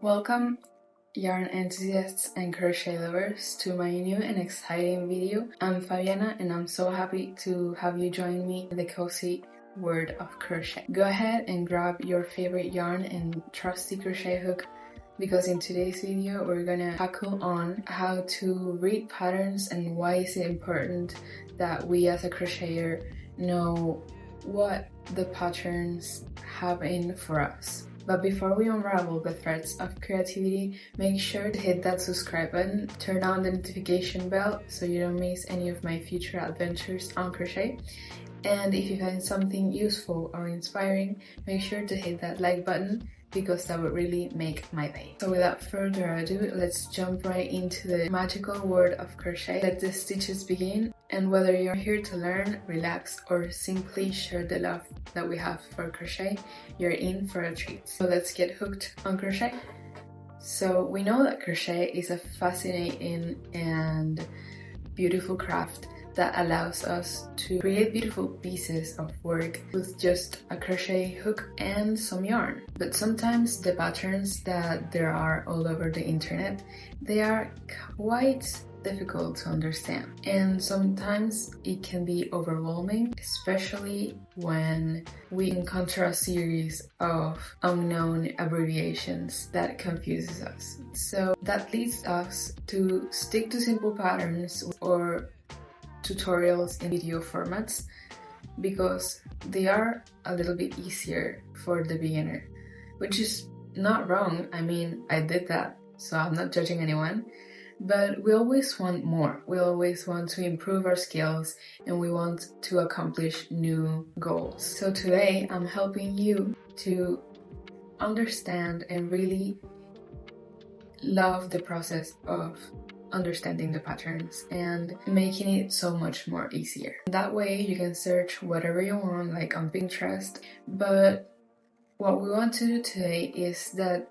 Welcome yarn enthusiasts and crochet lovers to my new and exciting video. I'm Fabiana and I'm so happy to have you join me in the cozy world of crochet. Go ahead and grab your favorite yarn and trusty crochet hook, because in today's video we're gonna tackle on how to read patterns and why is it important that we as a crocheter know what the patterns have in for us. But before we unravel the threads of creativity, make sure to hit that subscribe button, turn on the notification bell so you don't miss any of my future adventures on crochet. And if you find something useful or inspiring, make sure to hit that like button, because that would really make my day. So without further ado, let's jump right into the magical world of crochet. Let the stitches begin, and whether you're here to learn, relax, or simply share the love that we have for crochet, you're in for a treat. So let's get hooked on crochet. So we know that crochet is a fascinating and beautiful craft that allows us to create beautiful pieces of work with just a crochet hook and some yarn. But sometimes the patterns that there are all over the internet, they are quite difficult to understand, and sometimes it can be overwhelming, especially when we encounter a series of unknown abbreviations that confuses us. So that leads us to stick to simple patterns or tutorials in video formats, because they are a little bit easier for the beginner, which is not wrong. I mean, I did that, so I'm not judging anyone, but we always want more. We always want to improve our skills and we want to accomplish new goals. So today I'm helping you to understand and really love the process of understanding the patterns and making it so much more easier. That way you can search whatever you want, like on Pinterest, but what we want to do today is that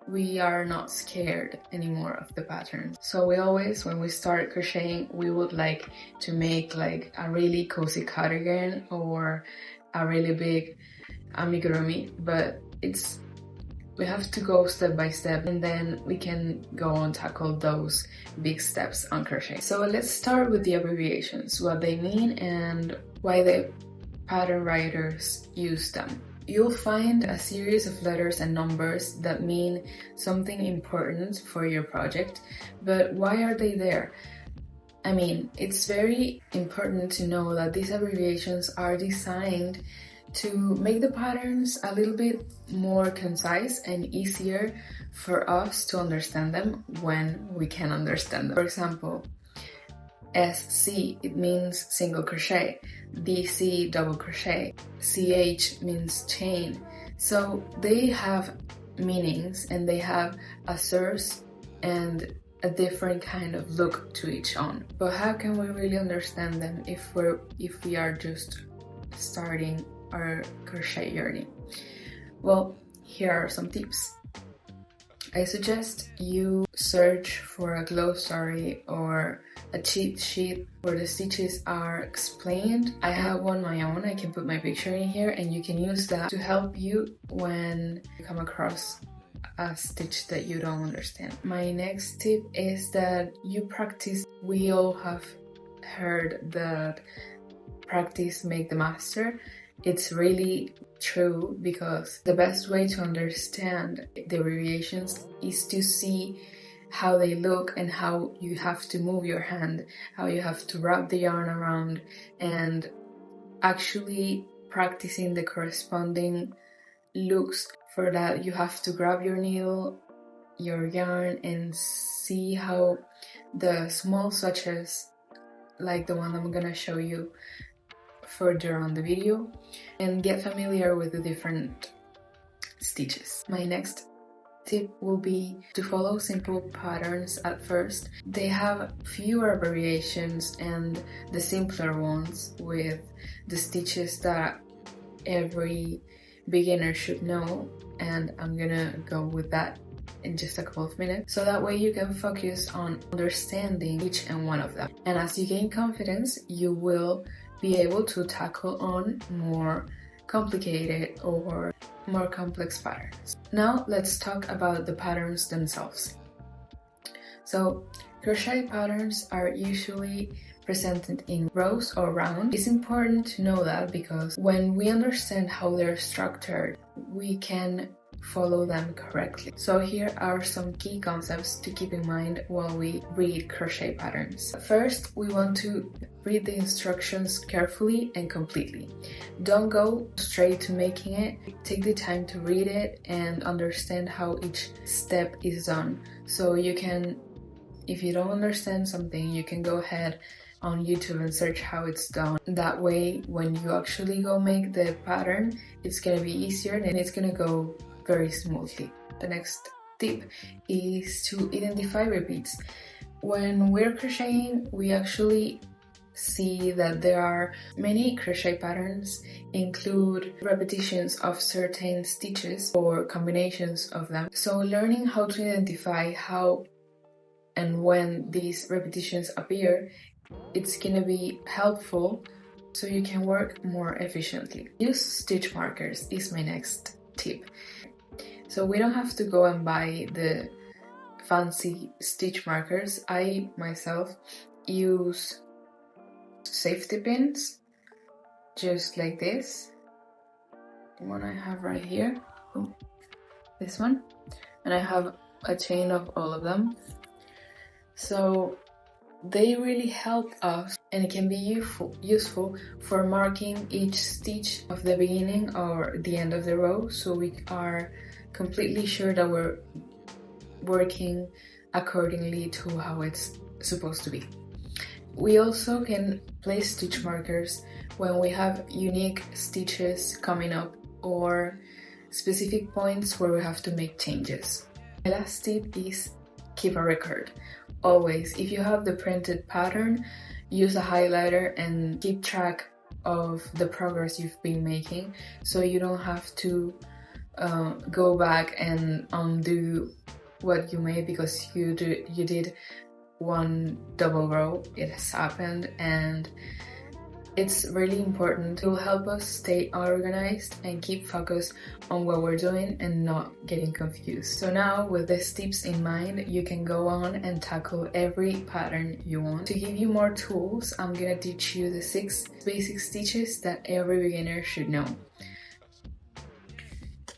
we are not scared anymore of the patterns. So we always, when we start crocheting, we would like to make like a really cozy cardigan or a really big amigurumi, but we have to go step by step, and then we can go and tackle those big steps on crochet. So let's start with the abbreviations, what they mean and why the pattern writers use them. You'll find a series of letters and numbers that mean something important for your project, but why are they there? I mean, it's very important to know that these abbreviations are designed to make the patterns a little bit more concise and easier for us to understand them when we can understand them. For example, SC, it means single crochet, DC, double crochet, CH means chain. So they have meanings and they have a source and a different kind of look to each one. But how can we really understand them if we are just starting our crochet journey? Well, here are some tips. I suggest you search for a glossary or a cheat sheet where the stitches are explained. I have one my own, I can put my picture in here and you can use that to help you when you come across a stitch that you don't understand. My next tip is that you practice. We all have heard that practice make the master. It's really true, because the best way to understand the abbreviations is to see how they look and how you have to move your hand, how you have to wrap the yarn around, and actually practicing the corresponding looks. For that, you have to grab your needle, your yarn, and see how the small swatches, like the one I'm gonna show you further on the video, and get familiar with the different stitches. My next tip will be to follow simple patterns at first. They have fewer abbreviations and the simpler ones with the stitches that every beginner should know, and I'm gonna go with that in just a couple of minutes, so that way you can focus on understanding each and one of them. And as you gain confidence, you will be able to tackle on more complicated or more complex patterns. Now let's talk about the patterns themselves. So crochet patterns are usually presented in rows or rounds. It's important to know that because when we understand how they're structured, we can follow them correctly. So here are some key concepts to keep in mind while we read crochet patterns. First, we want to read the instructions carefully and completely. Don't go straight to making it. Take the time to read it and understand how each step is done. So you can, if you don't understand something, you can go ahead on YouTube and search how it's done. That way, when you actually go make the pattern, it's gonna be easier and it's gonna go very smoothly. The next tip is to identify repeats. When we're crocheting, we actually see that there are many crochet patterns include repetitions of certain stitches or combinations of them. So learning how to identify how and when these repetitions appear, it's gonna be helpful so you can work more efficiently. Use stitch markers is my next tip. So we don't have to go and buy the fancy stitch markers. I myself use safety pins, just like this. The one I have right here, this one, and I have a chain of all of them. So they really help us and can be useful for marking each stitch of the beginning or the end of the row, so we are completely sure that we're working accordingly to how it's supposed to be. We also can place stitch markers when we have unique stitches coming up or specific points where we have to make changes. My last tip is keep a record. Always, if you have the printed pattern, use a highlighter and keep track of the progress you've been making, so you don't have to go back and undo what you made because you did one double row. It has happened, and it's really important. It will help us stay organized and keep focused on what we're doing and not getting confused. So now, with these tips in mind, you can go on and tackle every pattern you want. To give you more tools, I'm gonna teach you the 6 basic stitches that every beginner should know.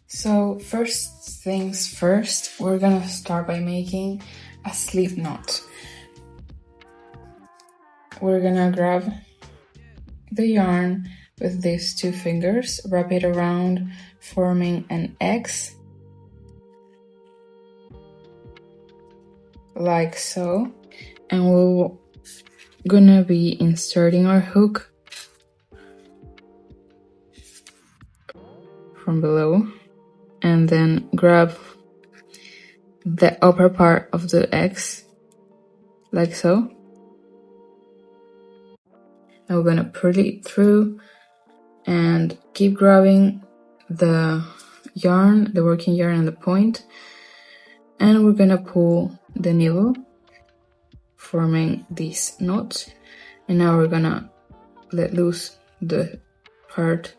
So first things first, we're gonna start by making a slip knot. We're gonna grab the yarn with these 2 fingers, wrap it around, forming an X, like so, and we're gonna be inserting our hook from below, and then grab the upper part of the X, like so. And we're gonna pull it through and keep grabbing the yarn, the working yarn and the point, and we're gonna pull the needle, forming this knot. And now we're gonna let loose the part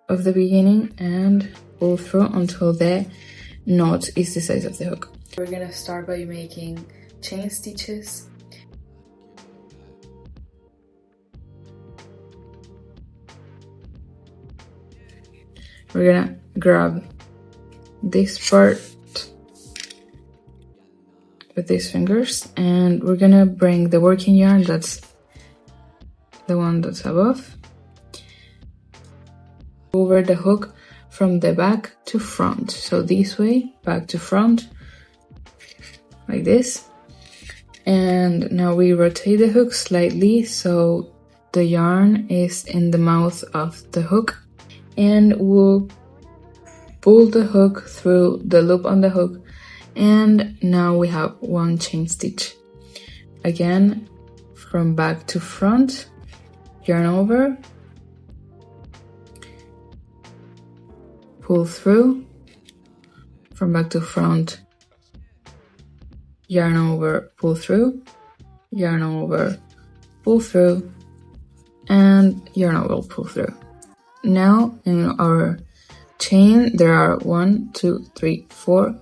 of the beginning and pull through until the knot is the size of the hook. We're gonna start by making chain stitches. We're gonna grab this part with these fingers, and we're gonna bring the working yarn, that's the one that's above, over the hook from the back to front. So this way, back to front, like this. And now we rotate the hook slightly so the yarn is in the mouth of the hook, and we'll pull the hook through the loop on the hook, and now we have 1 chain stitch. Again, from back to front, yarn over, pull through, from back to front, yarn over, pull through, yarn over, pull through, and yarn over, pull through. Now in our chain there are 1, 2, 3, 4,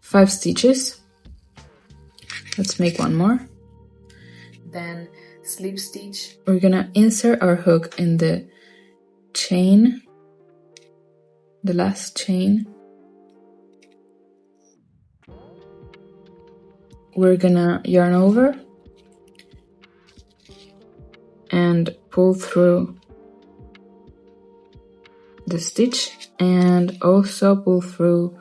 5 stitches. Let's make one more. Then slip stitch. We're gonna insert our hook in the chain, the last chain. We're gonna yarn over and pull through the stitch and also pull through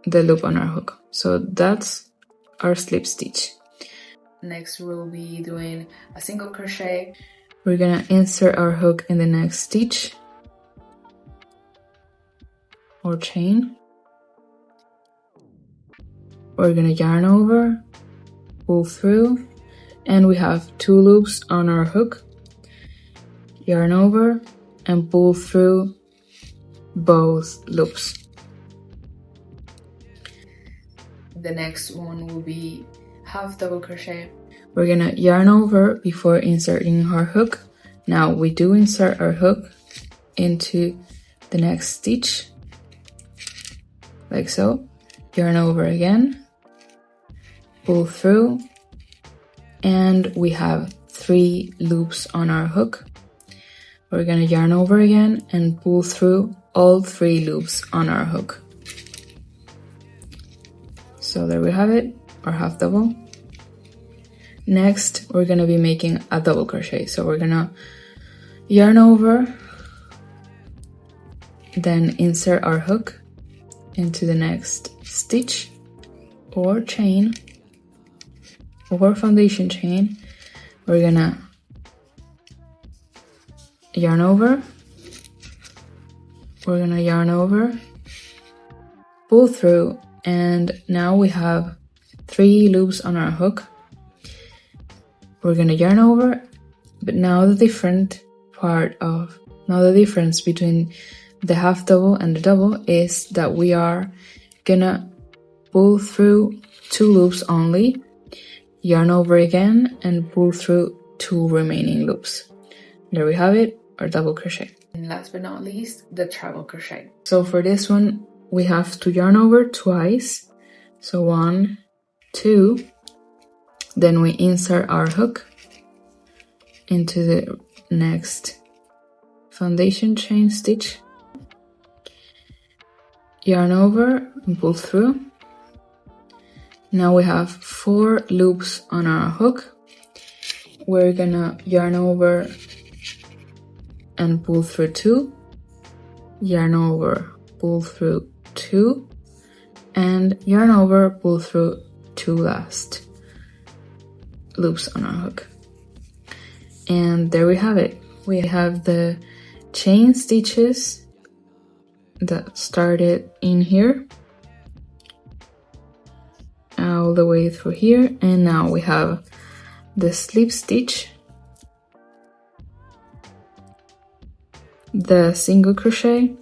the loop on our hook. So that's our slip stitch. Next we'll be doing a single crochet. We're gonna insert our hook in the next stitch or chain. We're gonna yarn over, pull through, and we have 2 loops on our hook. Yarn over and pull through both loops. The next one will be half double crochet. We're gonna yarn over before inserting our hook. Now we do insert our hook into the next stitch, like so. Yarn over again, pull through, and we have 3 loops on our hook. We're gonna yarn over again and pull through all 3 loops on our hook. So there we have it, our half double. Next, we're gonna be making a double crochet. So we're gonna yarn over, then insert our hook into the next stitch or chain or foundation chain. We're gonna yarn over, we're gonna yarn over, pull through, and now we have 3 loops on our hook. We're gonna yarn over, but now the difference between the half double and the double is that we are gonna pull through 2 loops only, yarn over again, and pull through 2 remaining loops. There we have it, our double crochet. And last but not least, the treble crochet. So for this one, we have to yarn over twice. So 1, 2, then we insert our hook into the next foundation chain stitch, yarn over and pull through. Now we have 4 loops on our hook. We're gonna yarn over and pull through 2, yarn over, pull through 2, and yarn over, pull through 2 last loops on our hook. And there we have it. We have the chain stitches that started in here all the way through here, and now we have the slip stitch, the single crochet,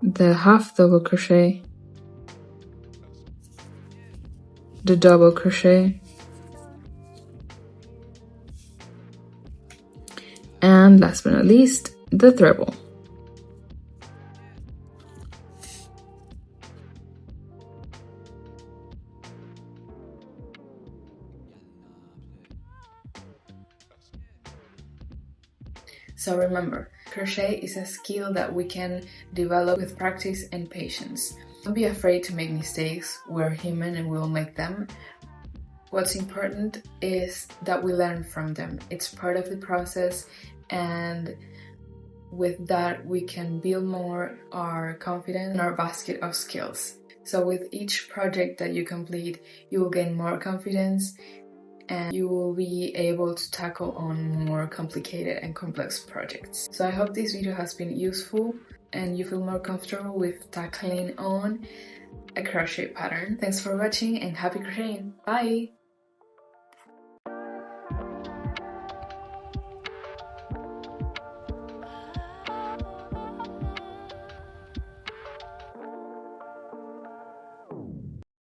the half double crochet, the double crochet, and last but not least, the treble. So remember, crochet is a skill that we can develop with practice and patience. Don't be afraid to make mistakes. We're human and we'll make them. What's important is that we learn from them. It's part of the process, and with that we can build more our confidence and our basket of skills. So with each project that you complete, you will gain more confidence and you will be able to tackle on more complicated and complex projects. So I hope this video has been useful and you feel more comfortable with tackling on a crochet pattern. Thanks for watching and happy crocheting! Bye!